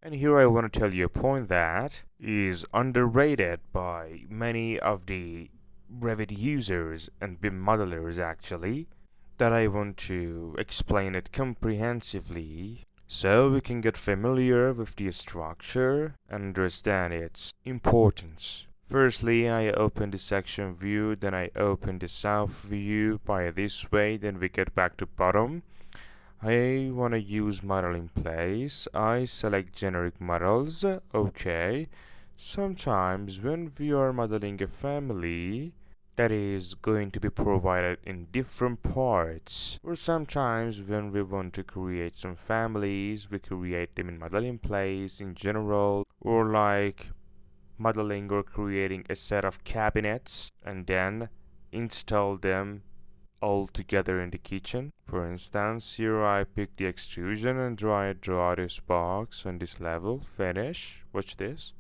And here I want to tell you a point that is underrated by many of the Revit users and BIM modelers actually, that I want to explain it comprehensively so we can get familiar with the structure and understand its importance. Firstly, I open the section view, then I open the south view by this way, then we get back to bottom. I want to use model in place. I select generic models. Okay. Sometimes when we are modeling a family, that is going to be provided in different parts, or sometimes when we want to create some families, we create them in model in place in general, or like modeling or creating a set of cabinets and then install them all together in the kitchen. For instance, here I pick the extrusion and draw this box on this level, finish, watch this.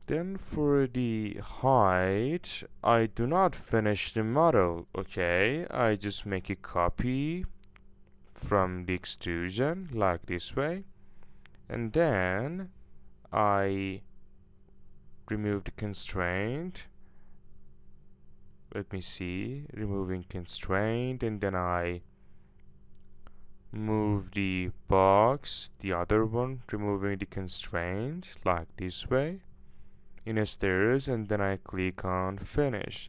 Then for the height, I do not finish the model, okay? I just make a copy from the extrusion, like this way. And then I remove the constraint. Let me see, removing constraint, and then I move the box, the other one, removing the constraint, like this way. In a stairs, and then I click on finish.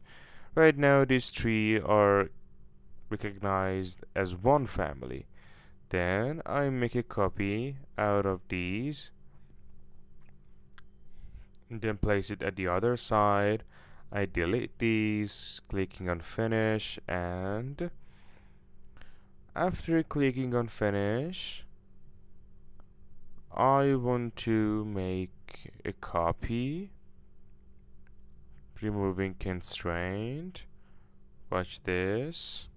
Right now these three are recognized as one family. Then I make a copy out of these and then place it at the other side. I delete these, clicking on finish, and after clicking on finish I want to make a copy, removing constraint. Watch this.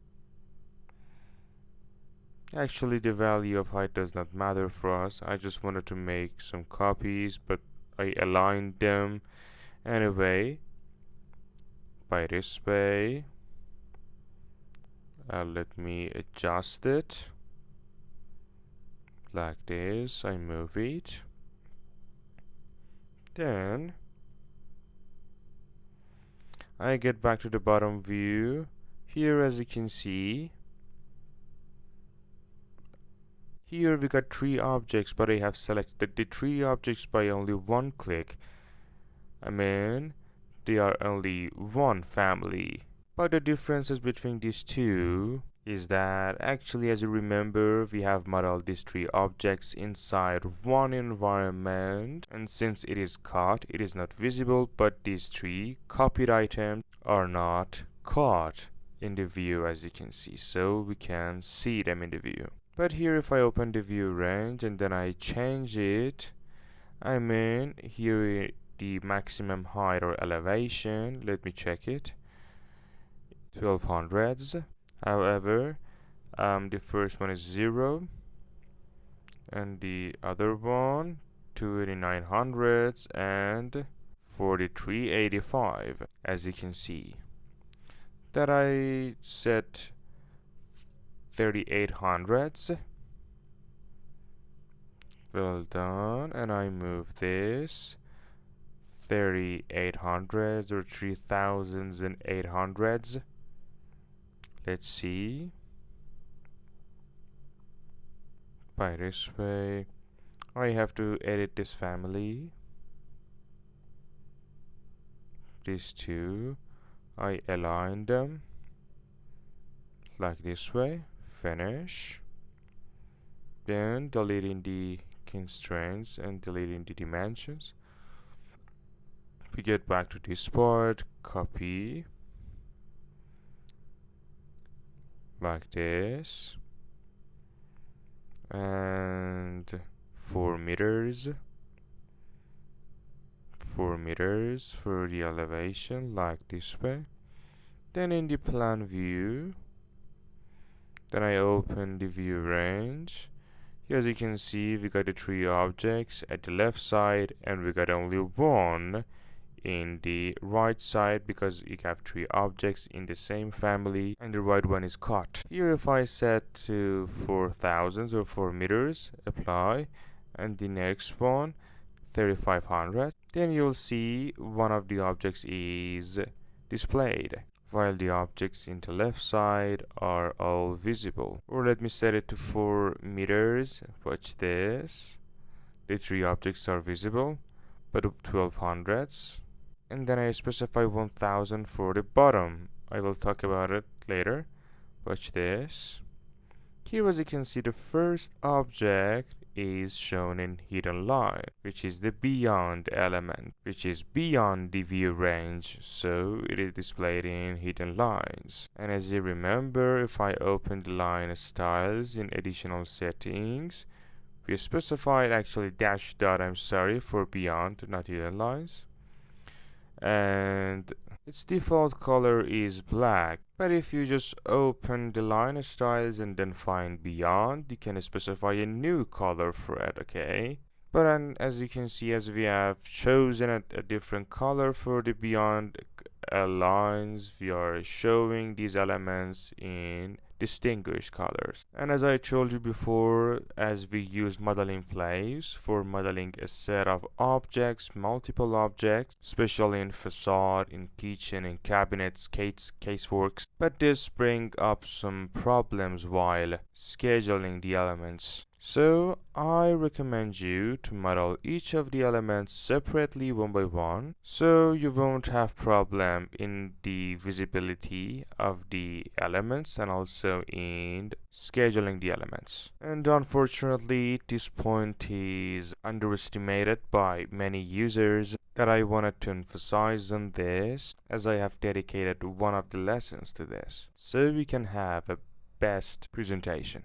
Actually, the value of height does not matter for us. I just wanted to make some copies, but I aligned them anyway by this way. Let me adjust it like this. I move it. Then I get back to the bottom view. Here, as you can see, here we got three objects, but I have selected the three objects by only one click. I mean, they are only one family. But the differences between these two is that actually, as you remember, we have modeled these three objects inside one environment, and since it is cut, it is not visible, but these three copied items are not caught in the view, as you can see, so we can see them in the view. But here, if I open the view range and then I change it, I mean here the maximum height or elevation, let me check it, 1200s. However, the first one is 0 and the other one 2900s and 4385, as you can see. That I set 3800s. Well done. And I move this 3800s or 3800s. Let's see. By this way, I have to edit this family. These two, I align them like this way. Finish. Then deleting the constraints and deleting the dimensions. We get back to this part, copy like this, and 4 meters for the elevation, like this way. Then in the plan view, then I open the view range. Here, as you can see, we got the three objects at the left side and we got only one in the right side because you have three objects in the same family and the right one is cut. Here, if I set to 4000 or 4 meters, apply, and the next one 3500. Then you'll see one of the objects is displayed, while the objects in the left side are all visible. Or let me set it to 4 meters. Watch this. The 3 objects are visible, but 1200s. And then I specify 1000 for the bottom. I will talk about it later. Watch this. Here, as you can see, the first object is shown in hidden line, which is the beyond element, which is beyond the view range, so it is displayed in hidden lines. And as you remember, if I open the line styles in additional settings, we specified actually dash dot, I'm sorry, for beyond, not hidden lines. And its default color is black, but if you just open the line styles and then find beyond, you can specify a new color for it, okay? But as you can see, as we have chosen a different color for the beyond lines, we are showing these elements in distinguished colors. And as I told you before, as we use model in place for modeling a set of objects, multiple objects, especially in facade, in kitchen, in cabinets, caseworks, but this brings up some problems while scheduling the elements. So I recommend you to model each of the elements separately one by one, so you won't have problem in the visibility of the elements and also in scheduling the elements. And unfortunately, this point is underestimated by many users that I wanted to emphasize on this, as I have dedicated one of the lessons to this, so we can have a best presentation.